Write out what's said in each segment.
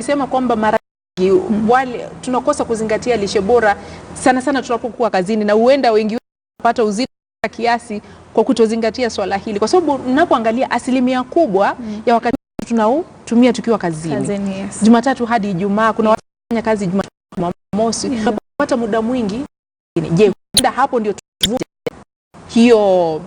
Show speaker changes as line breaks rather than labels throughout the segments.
sema kwamba mara nyingi wale tunakosa kuzingatia lishe bora sana tunapokuwa kazini, na huenda wengi wanapata uzito kiasi kwa kutozingatia swala hili, kwa sababu unapoangalia asilimia kubwa ya wakati tunaotumia tukiwa kazini, yes. Jumatatu hadi Ijumaa, kuna watu wanafanya kazi Jumamosi, tunapata muda mwingi. Je, hapo ndio hiyo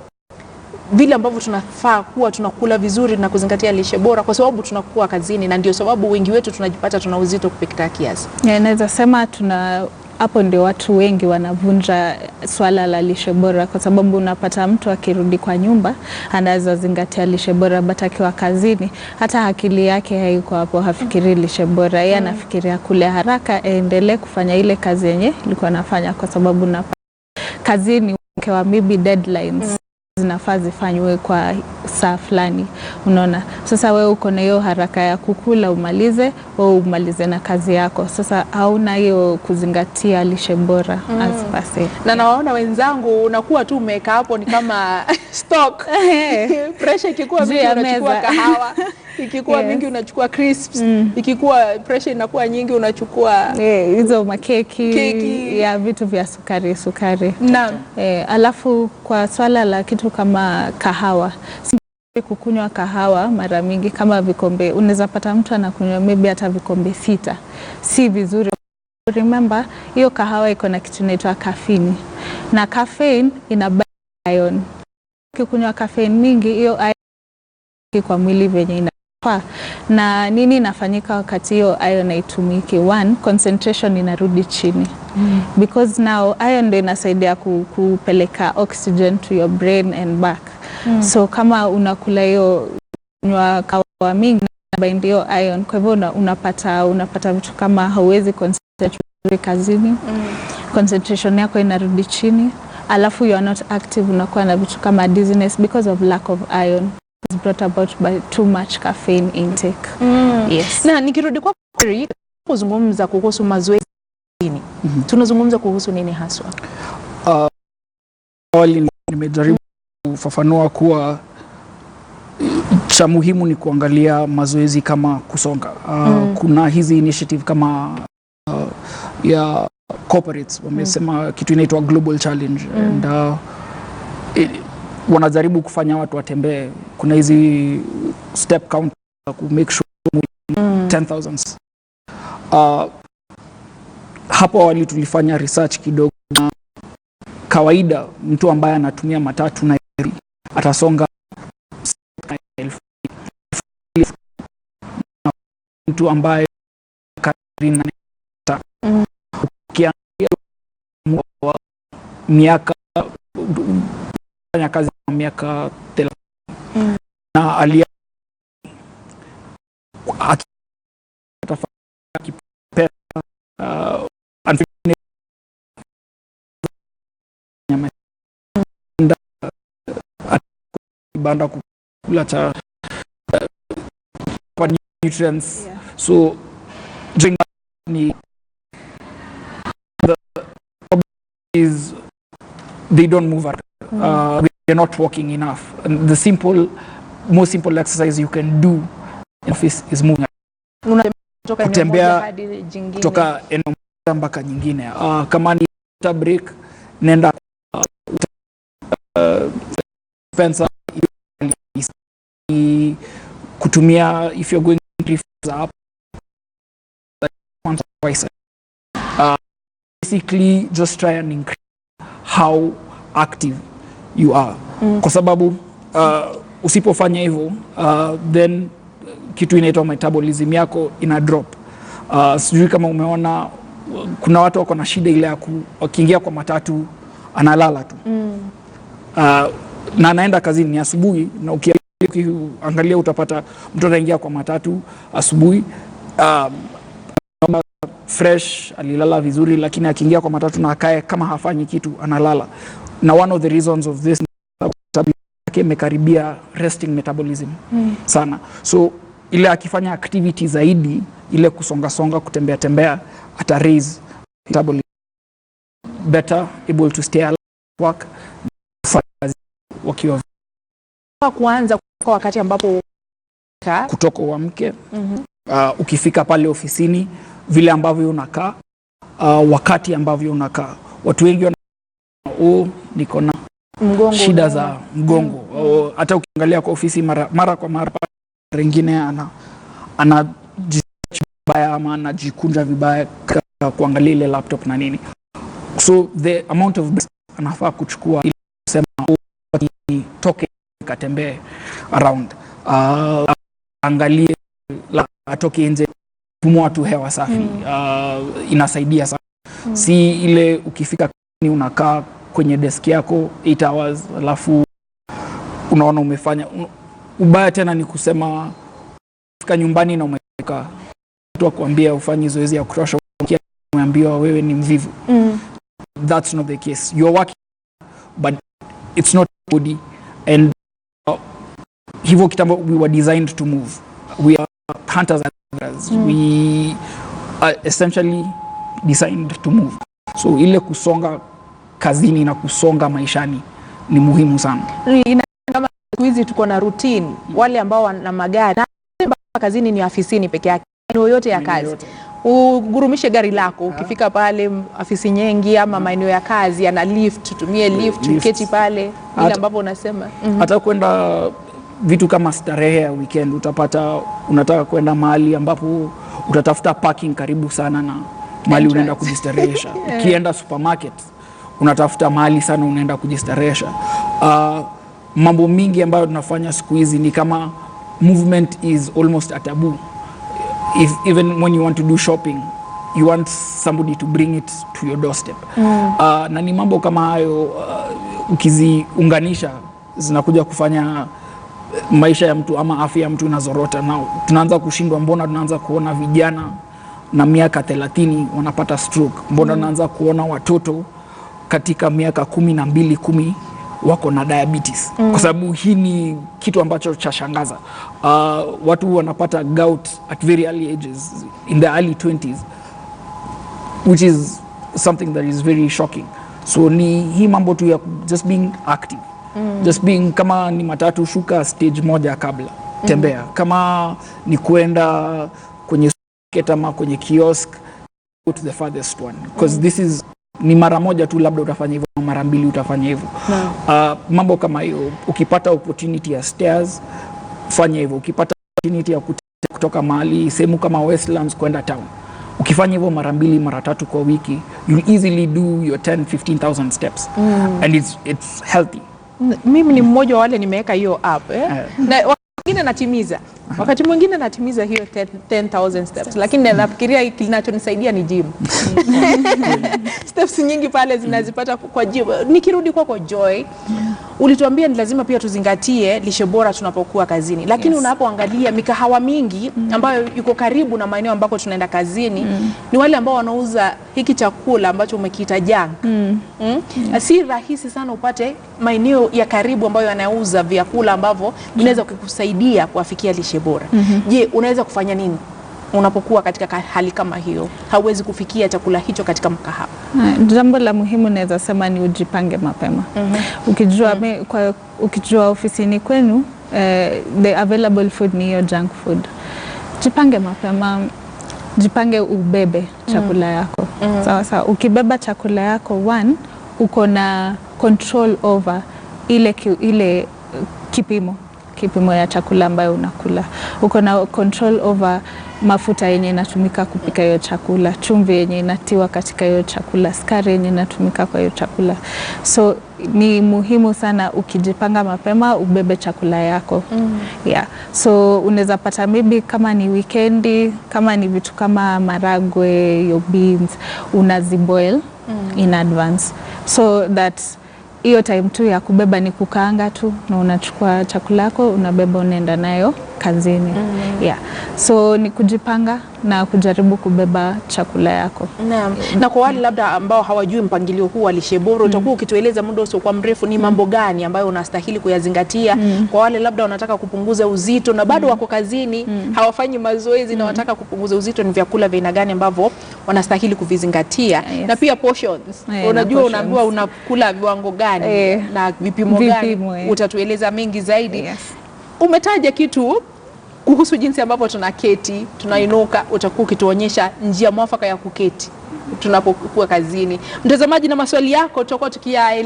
vile ambavyo tunafaa kuwa tunakula vizuri na kuzingatia lishe bora, kwa sababu tunakuwa kazini, na ndio sababu wengi wetu tunajipata tuna uzito kupita kiasi.
Naweza sema hapo ndio watu wengi wanavunja swala la lishe bora, kwa sababu unapata mtu akirudi kwa nyumba anaweza zingatia lishe bora, but akiwa kazini hata akili yake haiko hapo, hafikiri lishe bora. Yeye anafikiria kule haraka aendelee kufanya ile kazi yenye alikuwa anafanya, kwa sababu kazini kwa maybe deadlines zinafaa zifanywe kwa saa fulani, unaona. Sasa wewe uko na hiyo haraka ya kukula umalize na kazi yako. Sasa hauna hiyo kuzingatia lishe bora as per se.
Na nawaona wenzangu unakuwa tu umeka hapo ni kama stock. Pressure ikikuwa mingi unachukua kahawa, ikikuwa mingi unachukua crisps, ikikuwa pressure inakuwa nyingi unachukua
hizo makeki ya vitu vya sukari.
Naam.
Alafu kwa swala la kitu kama kahawa, kukunywa kahawa mara mingi kama vikombe, unaweza pata mtu anakunywa maybe hata vikombe 6. Si vizuri. Remember, hiyo kahawa iko na kitu inaitwa caffeine, na caffeine ina iron. Ukikunywa caffeine mingi, hiyo iron kwa mwili venye inafaa. Na nini inafanyika wakati hiyo iron haitumiki? One, concentration inarudi chini. Because now iron ndio inasaidia kupeleka oxygen to your brain and back. So kama unakula hiyo kahawa mingi na bind hiyo iron, kwa hivyo unapata vitu kama hauwezi concentrate kazini, concentration yako inarudi chini, alafu you are not active, unakuwa na vitu kama dizziness because of lack of iron. It's brought about by too much caffeine intake. Yes.
Na nikirudi kwa kuzungumza kuhusu mazoezi, tunazungumza kuhusu nini haswa?
Awali nimejaribu kufafanua kuwa cha muhimu ni kuangalia mazoezi kama kusonga. Kuna hizi initiative kama ya corporates wamesema kitu inaitwa global challenge, and wanajaribu kufanya watu watembee. Kuna hizi step count ku make sure 10,000. Hapo awali tulifanya research kidogo, na kawaida mtu ambaye anatumia matatu na atasonga mtu ambaye miaka fanya kazi miaka 30 na alia banda kukula cha nutrients. So during the problem is they don't move around. They're not walking enough, and the most simple exercise you can do in office is moving. Kutembea kutoka eneo moja mpaka nyingine. Kama ni break, nenda fence kutumia, if you're going up once or twice. Basically just try and increase how active you are. Kwa sababu usipofanya hivyo then kitu inaitwa metabolism yako ina drop. Sijui kama umeona kuna watu wako na shida ile ya wakiingia kwa matatu analala tu. Na anaenda kazini ni asubuhi, na ukiangalia utapata mtu anaingia kwa matatu asubuhi fresh, alilala vizuri, lakini akiingia kwa matatu na akae kama hafanyi kitu analala. Na one of the reasons of this imekaribia resting metabolism sana. So ile akifanya activity zaidi, ile kusonga kutembea ata raise metabolism, better able to stay alive, work wakiwa
kuanza kwa wakati ambapo
kutoka uamke ukifika pale ofisini, vile ambavyo unakaa, wakati ambavyo unakaa. Watu wengi niko na shida za mgongo. Hata ukiangalia kwa ofisi mara kwa mara wengine anajibaya ama anajikunja vibaya kuangalia ile laptop na nini. So the amount of anafaa kuchukua ili kusema toke katembee around, angalie atoke nje, pumua tu hewa safi. Inasaidia sana. Si ile ukifika unakaa kwenye desk yako 8 hours alafu unaona umefanya ubaya. Tena ni kusema fika nyumbani na umeka mtu akwambia ufanye zoezi ya kutosha, umeambiwa wewe ni mvivu. That's not the case. You're working but it's not body, and hivyo kitambo we were designed to move. We are hunters and gatherers. We are essentially designed to move. So ile kusonga kazini na kusonga maishani ni muhimu sana.
Kama siku hizi tuko na routine, wale ambao wana magari kazini ni afisini peke yake, maeneo yote ya kazi. Ugurumishe gari lako ukifika pale afisi nyingi ama maeneo ya kazi yana lift, tutumie lift, uketi pale ile ambapo unasema.
Hata kwenda vitu kama starehe ya weekend, utapata unataka kwenda mahali ambapo utatafuta parking karibu sana na mahali unaenda kujistarehesha. Ukienda supermarket unatafuta mahali sana unaenda kujistarehesha. Mambo mingi ambayo tunafanya siku hizi ni kama movement is almost a taboo. Even when you want to do shopping, you want somebody to bring it to your doorstep. Na ni mambo kama hayo ukiziunganisha zinakuja kufanya maisha ya mtu ama afya ya mtu inazorota, na tunaanza kushindwa. Mbona tunaanza kuona vijana na miaka 30 wanapata stroke? Mbona tunaanza kuona watoto katika miaka 12 wako na diabetes? Kwa sababu hii ni kitu ambacho cha shangaza. Watu wanapata gout at very early ages, in the early 20s, which is something that is very shocking. So ni hii mambo tu ya just being active. Just being, kama ni matatu, shuka stage moja kabla, tembea. Kama ni kuenda kwenye supermarket ama kwenye kiosk, go to the farthest one, because this is ni mara moja tu labda utafanya hivyo, mara mbili utafanya hivyo. Mambo kama hiyo, ukipata opportunity ya stairs fanya hivyo. Ukipata opportunity ya kutoka mahali sehemu kama Westlands kwenda town, ukifanya hivyo mara mbili mara tatu kwa wiki, you easily do your 10,000-15,000 steps. And it's healthy.
Mimi ni mmoja wa wale nimeweka hiyo app na wakati mwingine natimiza hiyo 10,000 steps, lakini nafikiria kinachonisaidia ni gym. Steps nyingi pale zinazipata kwa gym. Nikirudi kwako Joy, ulituambia ni lazima pia tuzingatie lishe bora tunapokuwa kazini, lakini unapoangalia mikahawa mingi ambayo yuko karibu na maeneo ambako tunaenda kazini, ni wale ambao wanauza hiki chakula ambacho umekiita junk. Si rahisi sana upate maeneo ya karibu ambayo yanauza vyakula ambavyo vinaweza kukusaidia kuafikia lishe bora. Je, unaweza kufanya nini unapokuwa katika hali kama hiyo, hauwezi kufikia chakula hicho katika mkahawa?
Jambo la muhimu naweza sema ni ujipange mapema. Ukijua ofisini kwenu the available food ni hiyo junk food, jipange mapema, jipange ubebe chakula yako. Sawa, ukibeba chakula yako, uko na control over ile kipimo ya chakula ambayo unakula. Uko na control over mafuta yenye inatumika kupika hiyo chakula, chumvi yenye inatiwa katika hiyo chakula, sukari yenye inatumika kwa hiyo chakula. So ni muhimu sana ukijipanga mapema ubebe chakula yako. So unaweza pata maybe kama ni weekendi, kama ni vitu kama maragwe, your beans, unaziboil in advance, so that hiyo time tu ya kubeba ni kukaanga tu, na unachukua chakula yako unabeba unaenda nayo kazini. So ni kujipanga na kujaribu kubeba chakula yako.
Na kwa wale labda ambao hawajui mpangilio huu wa lishe bora, utakuwa ukitueleza muda usiokuwa mrefu ni mambo gani ambayo unastahili kuyazingatia kwa wale labda wanataka kupunguza uzito na bado wako kazini, hawafanyi mazoezi na wanataka kupunguza uzito, ni vyakula vya aina gani ambavyo wanastahili kuvizingatia? Na pia portions. Unajua unaambiwa unakula viwango gani na vipimo gani? Utatueleza mengi zaidi. Umetaja kitu kuhusu jinsi ambavyo tunaketi, tunainuka, utakuwa ukituonyesha njia mwafaka ya kuketi tunapokuwa kazini. Mtazamaji, na maswali yako tutakuwa